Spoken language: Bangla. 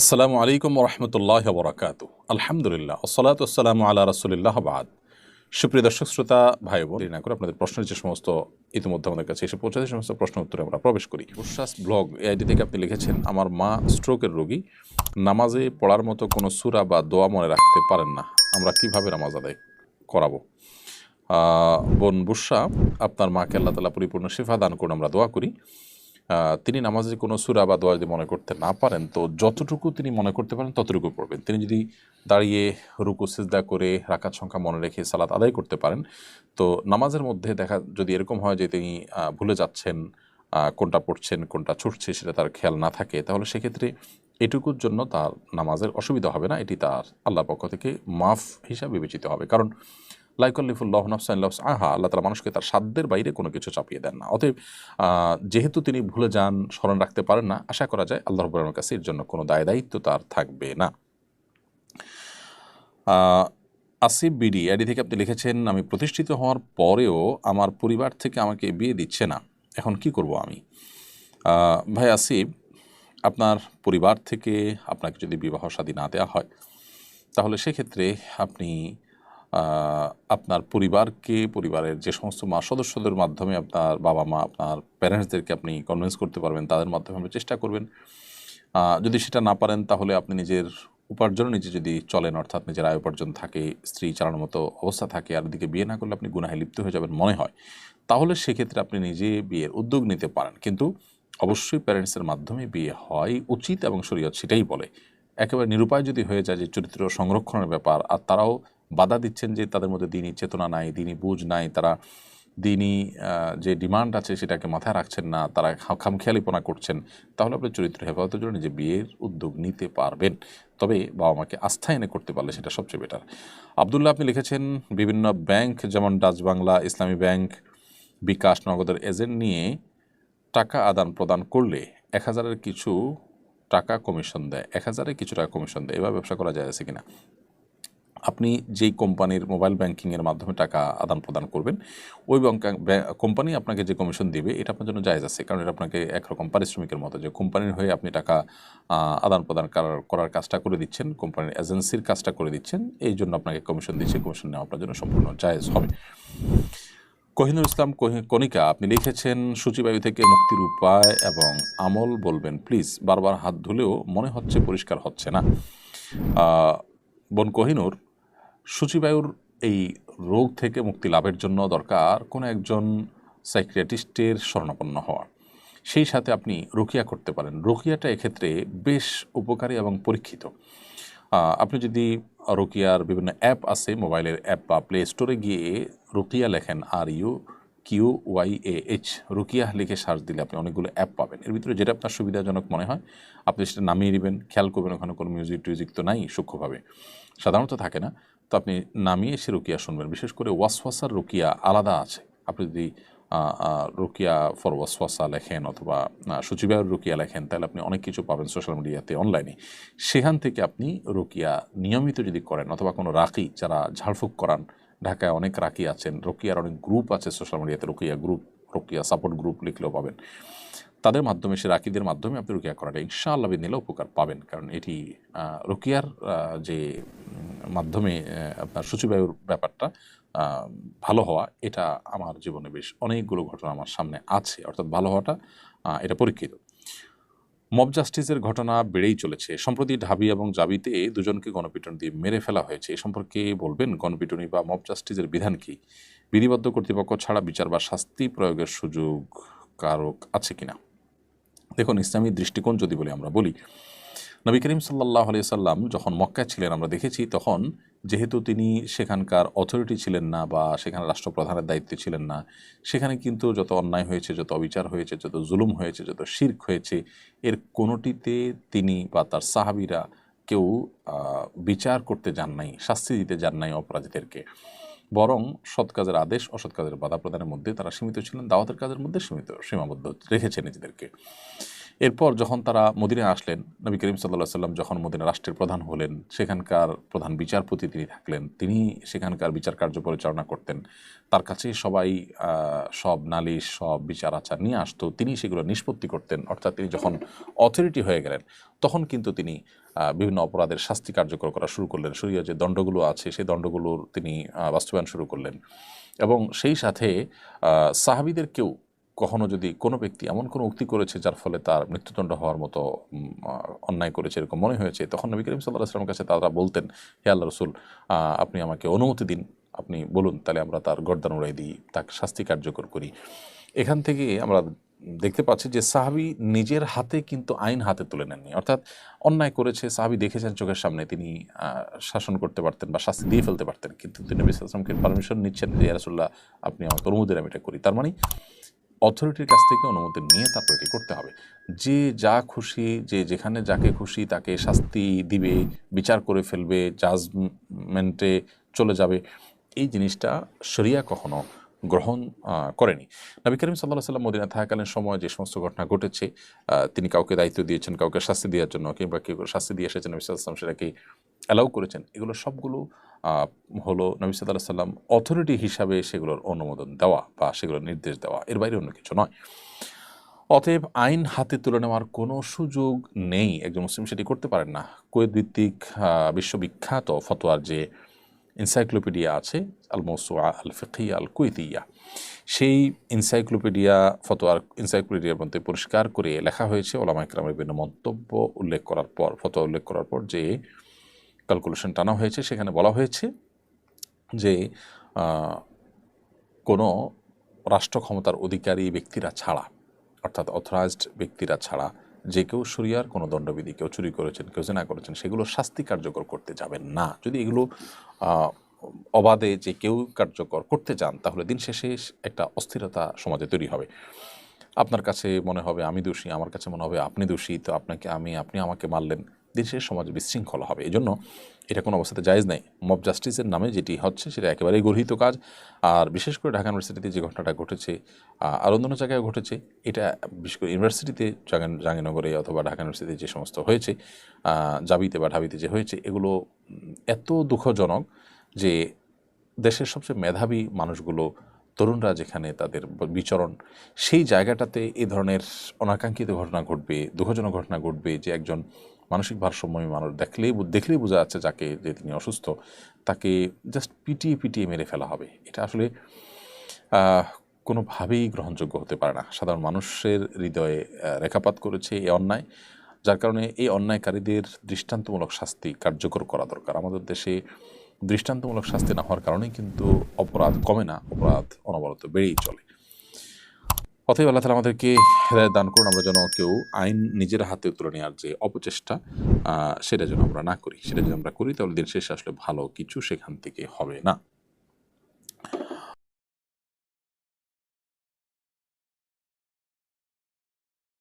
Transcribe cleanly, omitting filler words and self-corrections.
আসসালামু আলাইকুম রহমতুল্লাহ বরাকাতু। আলহামদুলিল্লাহ ওসসালাতু ওয়াসসালামু আলা রাসূলিল্লাহ বাদ। সুপ্রিয় দর্শক শ্রোতা ভাই বোন, দেরি না করে আপনাদের প্রশ্নের যে সমস্ত ইতিমধ্যে আমাদের কাছে এসে পৌঁছাছে সমস্ত প্রশ্ন উত্তরে আমরা প্রবেশ করি। উচ্ছ্বাস ব্লগ এই আইডি থেকে আপনি লিখেছেন, আমার মা স্ট্রোকের রোগী, নামাজে পড়ার মতো কোনো সূরা বা দোয়া মনে রাখতে পারেন না, আমরা কিভাবে নামাজ আদায় করাবো? বোন বুসরা, আপনার মাকে আল্লাহ তাআলা পরিপূর্ণ শিফা দান করুন, আমরা দোয়া করি। তিনি নামাজে কোনো সূরা বা দোয়া যদি মনে করতে না পারেন, তো যতটুকু তিনি মনে করতে পারেন ততটুকু পড়বেন। তিনি যদি দাঁড়িয়ে রুকু সিজদা করে রাকাত সংখ্যা মনে রেখে সালাত আদায় করতে পারেন, তো নামাজের মধ্যে যদি এরকম হয় যে তিনি ভুলে যাচ্ছেন কোনটা পড়ছেন কোনটা ছুটছে সেটা তার খেয়াল না থাকে, তাহলে সেক্ষেত্রে এটুকুর জন্য তার নামাজের অসুবিধা হবে না, এটি তার আল্লাহর পক্ষ থেকে মাফ হিসাবে বিবেচিত হবে। কারণ লা ইউকাল্লিফুল্লাহু নাফসান ইল্লা উসআহা, আল্লাহ তাআলা মানুষকে তার সাধ্যের বাইরে কোনো কিছু চাপিয়ে দেন না। অতএব যেহেতু তিনি ভুলে যান, স্মরণ রাখতে পারেন না, আশা করা যায় আল্লাহ রাব্বুল আলামিনের কাছে এর জন্য কোনো দায়-দায়িত্ব তার থাকবে না। আসিফ বিডি আইডি থেকে আপনি লিখেছেন, আমি প্রতিষ্ঠিত হওয়ার পরেও আমার পরিবার থেকে আমাকে বিয়ে দিচ্ছে না, এখন কি করব আমি? ভাই আসিফ, আপনার পরিবার থেকে আপনাকে যদি বিবাহ শাদী না দেওয়া হয়, তাহলে সেক্ষেত্রে আপনি আপনার পরিবারের যে সমস্ত সদস্যদের মাধ্যমে আপনার বাবা মা আপনার প্যারেন্টসদেরকে আপনি কনভিন্স করতে পারবেন, তাদের মাধ্যমে আপনি চেষ্টা করবেন। যদি সেটা না পারেন, তাহলে আপনি নিজের উপার্জনে নিজে যদি চলেন, অর্থাৎ নিজের আয় উপার্জন থাকে, স্ত্রী চালানোর মতো অবস্থা থাকে, আর এদিকে বিয়ে না করলে আপনি গুনাহে লিপ্ত হয়ে যাবেন মনে হয়, তাহলে সেক্ষেত্রে আপনি নিজে বিয়ের উদ্যোগ নিতে পারেন। কিন্তু অবশ্যই প্যারেন্টসের মাধ্যমে বিয়ে হয় উচিত এবং শরীয়ত সেটাই বলে। একেবারে নিরুপায় যদি হয়ে যায় যে চরিত্র সংরক্ষণের ব্যাপার, আর তারাও বাধা দিচ্ছেন যে তাদের মধ্যে দিনী চেতনা নাই, দিনী বুঝ নাই, তারা দিনী যে ডিমান্ড আছে সেটাকে মাথায় রাখছেন না, তারা খামখেয়ালিপনা করছেন, তাহলে আপনি চরিত্র হেফাজতের জন্য নিজে বিয়ের উদ্যোগ নিতে পারবেন। তবে বাবা মাকে আস্থা এনে করতে পারলে সেটা সবচেয়ে বেটার। আবদুল্লাহ, আপনি লিখেছেন, বিভিন্ন ব্যাংক যেমন ডাচ বাংলা, ইসলামী ব্যাংক, বিকাশ, নগদের এজেন্ট নিয়ে টাকা আদান প্রদান করলে 1000-এর কিছু টাকা কমিশন দেয়, 1000-এ কিছু টাকা কমিশন দেয়, এবার ব্যবসা করা যায় আছে কিনা? আপনি যেই কোম্পানির মোবাইল ব্যাংকিংয়ের মাধ্যমে টাকা আদান প্রদান করবেন, ওই কোম্পানি আপনাকে যে কমিশন দিবে এটা আপনার জন্য জায়েজ আছে, কারণ এটা আপনাকে একরকম পারিশ্রমিকের মতো, যে কোম্পানির হয়ে আপনি টাকা আদান প্রদান করার কাজটা করে দিচ্ছেন, কোম্পানির এজেন্সির কাজটা করে দিচ্ছেন, এই জন্য আপনাকে কমিশন দিচ্ছে, কমিশন নেওয়া আপনার জন্য সম্পূর্ণ জায়েজ হবে। কোহিনুর ইসলাম কণিকা, আপনি লিখেছেন, সূচিবায়ু থেকে মুক্তির উপায় এবং আমল বলবেন প্লিজ, বারবার হাত ধুলেও মনে হচ্ছে পরিষ্কার হচ্ছে না। বোন কোহিনুর, সূচিবায়ুর এই রোগ থেকে মুক্তি লাভের জন্য দরকার কোনো একজন সাইকিয়াট্রিস্টের শরণাপন্ন হওয়া, সেই সাথে আপনি রুকিয়া করতে পারেন। রুকিয়াটা এক্ষেত্রে বেশ উপকারী এবং পরীক্ষিত। আপনি যদি রুকিয়ার বিভিন্ন অ্যাপ আছে, মোবাইলের অ্যাপ বা প্লে স্টোরে গিয়ে রুকিয়া লেখেন, RUQYAH, রুকিয়া লিখে সার্চ দিলে আপনি অনেকগুলো অ্যাপ পাবেন। এর ভিতরে যেটা আপনার সুবিধাজনক মনে হয় আপনি সেটা নামিয়ে নেবেন, খেয়াল করবেন ওখানে কোনো মিউজিক তো নাই, সূক্ষ্মভাবে সাধারণত থাকে না, তো আপনি নামিয়ে সে রুকিয়া শুনবেন। বিশেষ করে ওয়াসওয়াসার রুকিয়া আলাদা আছে, আপনি যদি রুকিয়া ফর ওয়াসওয়াসা লেখেন অথবা সূচিবায়ুর রুকিয়া লেখেন, তাহলে আপনি অনেক কিছু পাবেন সোশ্যাল মিডিয়াতে, অনলাইনে। সেখান থেকে আপনি রুকিয়া নিয়মিত যদি করেন, অথবা কোনো রাকি যারা ঝাড়ফুঁক করান, ঢাকায় অনেক রাকি আছেন, রুকিয়ার অনেক গ্রুপ আছে সোশ্যাল মিডিয়াতে, রুকিয়া গ্রুপ, রুকিয়া সাপোর্ট গ্রুপ লিখলেও পাবেন, তাদের মাধ্যমে, সে রাকিদের মাধ্যমে আপনি রুকিয়া করাটা ইনশাআল্লাহ নিলে উপকার পাবেন। কারণ এটি রুকিয়ার যে মাধ্যমে আপনার সূচিবায়ুর ব্যাপারটা ভালো হওয়া, এটা আমার জীবনে বেশ অনেকগুলো ঘটনা আমার সামনে আছে, অর্থাৎ ভালো হওয়াটা এটা পরীক্ষিত। মব জাস্টিসের ঘটনা বেড়েই চলেছে। সম্প্রতি ঢাবি এবং জাবিতে দুজনকে গণপিটুনি দিয়ে মেরে ফেলা হয়েছে, এ সম্পর্কে বলবেন, গণপিটুনি বা মব জাস্টিসের বিধান কি? বিধিবদ্ধ কর্তৃপক্ষ ছাড়া বিচার বা শাস্তি প্রয়োগের সুযোগ কারক আছে কিনা? দেখুন, ইসলামী দৃষ্টিকোণ যদি আমরা বলি, নবী করিম সাল্লাল্লাহু আলাইহি সাল্লাম যখন মক্কায় ছিলেন, আমরা দেখেছি তখন যেহেতু তিনি সেখানকার অথরিটি ছিলেন না বা সেখানে রাষ্ট্রপ্রধানের দায়িত্বে ছিলেন না, সেখানে কিন্তু যত অন্যায় হয়েছে, যত অবিচার হয়েছে, যত জুলুম হয়েছে, যত শিরক হয়েছে, এর কোনোটিতে তিনি বা তার সাহাবীরা কেউ বিচার করতে যান নাই, শাস্তি দিতে যান নাই অপরাধীদেরকে, বরং সৎ কাজের আদেশ, অসৎ কাজের বাধা প্রদানের মধ্যে তারা সীমিত ছিলেন, দাওয়াতের কাজের মধ্যে সীমাবদ্ধ রেখেছে নিজেদেরকে। এরপর যখন তারা মদিনায় আসলেন, নবী করিম সাল্লাল্লাহু আলাইহি সাল্লাম যখন মদিনা রাষ্ট্রের প্রধান হলেন, সেখানকার প্রধান বিচারপতি তিনি থাকলেন, তিনি সেখানকার বিচার কার্য পরিচালনা করতেন। তার কাছে সবাই সব নালিশ, সব বিচার আচার নিয়ে আসতো, তিনি সেগুলো নিষ্পত্তি করতেন। অর্থাৎ তিনি যখন অথরিটি হয়ে গেলেন, তখন কিন্তু তিনি বিভিন্ন অপরাধের শাস্তি কার্যকর করা শুরু করলেন। শরীয়তে যে দণ্ডগুলো আছে সেই দণ্ডগুলোর তিনি বাস্তবায়ন শুরু করলেন। এবং সেই সাথে সাহাবীদের কেউ কখনো যদি কোনো ব্যক্তি এমন কোনো উক্তি করেছে যার ফলে তার মৃত্যুদণ্ড হওয়ার মতো অন্যায় করেছে এরকম মনে হয়েছে, তখন নবী করিম সাল্লাল্লাহু আলাইহি ওয়াসাল্লামের কাছে তারা বলতেন, হে আল্লাহ রসুল, আপনি আমাকে অনুমতি দিন, আপনি বলুন, তাহলে আমরা তার গর্দান উড়াই দিই, তাকে শাস্তি কার্যকর করি। এখান থেকে আমরা দেখতে পাচ্ছি যে সাহাবী নিজের হাতে কিন্তু আইন হাতে তুলে নেননি। অর্থাৎ অন্যায় করেছে, সাহাবী দেখেছেন চোখের সামনে, তিনি শাসন করতে পারতেন বা শাস্তি দিয়ে ফেলতে পারতেন, কিন্তু তিনি নবী সাল্লাল্লাহু আলাইহি ওয়াসাল্লামকে পারমিশন নিচ্ছেন যে ইয়া রাসূলুল্লাহ, আপনি আমাকে অনুমতি দেন, আমি এটা করি। তার মানে অথরিটির কাছ থেকে অনুমতি নিয়ে তারপর এটি করতে হবে। যে যা খুশি, যে যেখানে যাকে খুশি তাকে শাস্তি দিবে, বিচার করে ফেলবে, জাজমেন্টে চলে যাবে, এই জিনিসটা শরিয়া কখনো গ্রহণ করেনি। নবী করিম সাল্লাল্লাহু আলাইহি ওয়াসাল্লাম মদিনায় থাকাকালীন সময় যে সমস্ত ঘটনা ঘটেছে, তিনি কাউকে দায়িত্ব দিয়েছেন, কাউকে শাস্তি দেওয়ার জন্য, কিংবা কেউ শাস্তি দিয়ে এসেছেন, নবী সাল্লাল্লাহু আলাইহি ওয়াসাল্লাম সেটাকে অ্যালাউ করেছেন, এগুলো সবগুলো হলো নবী সাল্লাল্লাহু আলাইহি ওয়াসাল্লাম অথরিটি হিসাবে সেগুলোর অনুমোদন দেওয়া বা সেগুলোর নির্দেশ দেওয়া, এর বাইরে অন্য কিছু নয়। অতএব আইন হাতে তুলে নেওয়ার কোনো সুযোগ নেই, একজন মুসলিম সেটি করতে পারেন না। কুয়েত ভিত্তিক বিশ্ববিখ্যাত ফতোয়ার যে এনসাইক্লোপিডিয়া আছে, আল মওসুআ আল ফিকহিয়া আল কুয়েতিয়া, সেই ফতোয়ার এনসাইক্লোপিডিয়ার মধ্যে পরিষ্কার করে লেখা হয়েছে, ওলামা ইকরামের বিভিন্ন মন্তব্য উল্লেখ করার পর, ফতোয়া উল্লেখ করার পর যে ক্যালকুলেশন টানা হয়েছে, সেখানে বলা হয়েছে যে কোনো রাষ্ট্র ক্ষমতার অধিকারী ব্যক্তিরা ছাড়া, অর্থাৎ অথরাইজড ব্যক্তিরা ছাড়া যে কেউ শরিয়ার কোনো দণ্ডবিধি, কেউ চুরি করেছেন, কেউ জিনা করেছেন, সেগুলো শাস্তি কার্যকর করতে যাবেন না। যদি এগুলো অবাধে যে কেউ কার্যকর করতে চান, তাহলে দিন শেষে একটা অস্থিরতা সমাজে তৈরি হবে। আপনার কাছে মনে হবে আমি দোষী, আমার কাছে মনে হবে আপনি দোষী, তো আপনাকে আপনি আমাকে মারলেন, দেশের সমাজে বিশৃঙ্খলা হবে। এজন্য এটা কোনো অবস্থাতে জায়েজ নাই। মব জাস্টিসের নামে যেটি হচ্ছে সেটা একেবারেই গর্হিত কাজ। আর বিশেষ করে ঢাকা ইউনিভার্সিটিতে যে ঘটনাটা ঘটেছে, আর অন্যান্য জায়গায় ঘটেছে, এটা বিশেষ করে ইউনিভার্সিটিতে, জাহাঙ্গীরনগরে অথবা ঢাকা ইউনিভার্সিটিতে যে সমস্ত হয়েছে, জাবিতে বা ঢাবিতে যে হয়েছে, এগুলো এত দুঃখজনক যে দেশের সবচেয়ে মেধাবী মানুষগুলো, তরুণরা যেখানে তাদের বিচরণ, সেই জায়গাটাতে এই ধরনের অনাকাঙ্ক্ষিত ঘটনা ঘটবে, দুঃখজনক ঘটনা ঘটবে, যে একজন মানসিক ভারসাম্যহীন মানুষ দেখলেই বোঝা যাচ্ছে যাকে, যে তিনি অসুস্থ, তাকে জাস্ট পিটিয়ে মেরে ফেলা হবে। এটা আসলে কোনোভাবেই গ্রহণযোগ্য হতে পারে না। সাধারণ মানুষের হৃদয়ে রেখাপাত করেছে এই অন্যায়, যার কারণে এই অন্যায়কারীদের দৃষ্টান্তমূলক শাস্তি কার্যকর করা দরকার। আমাদের দেশে দৃষ্টান্তমূলক শাস্তি না হওয়ার কারণেই কিন্তু অপরাধ কমে না, অপরাধ অনবরত বেড়েই চলে। অতএব আল্লাহ তাআলা আমাদেরকে হেদায়েত দান করুন, আমরা যেন কেউ আইন নিজের হাতে তুলে নেওয়ার যে অপচেষ্টা, সেটা যেন আমরা না করি। সেটা যদি আমরা করি, তাহলে দিন শেষে আসলে ভালো কিছু সেখান থেকে হবে না।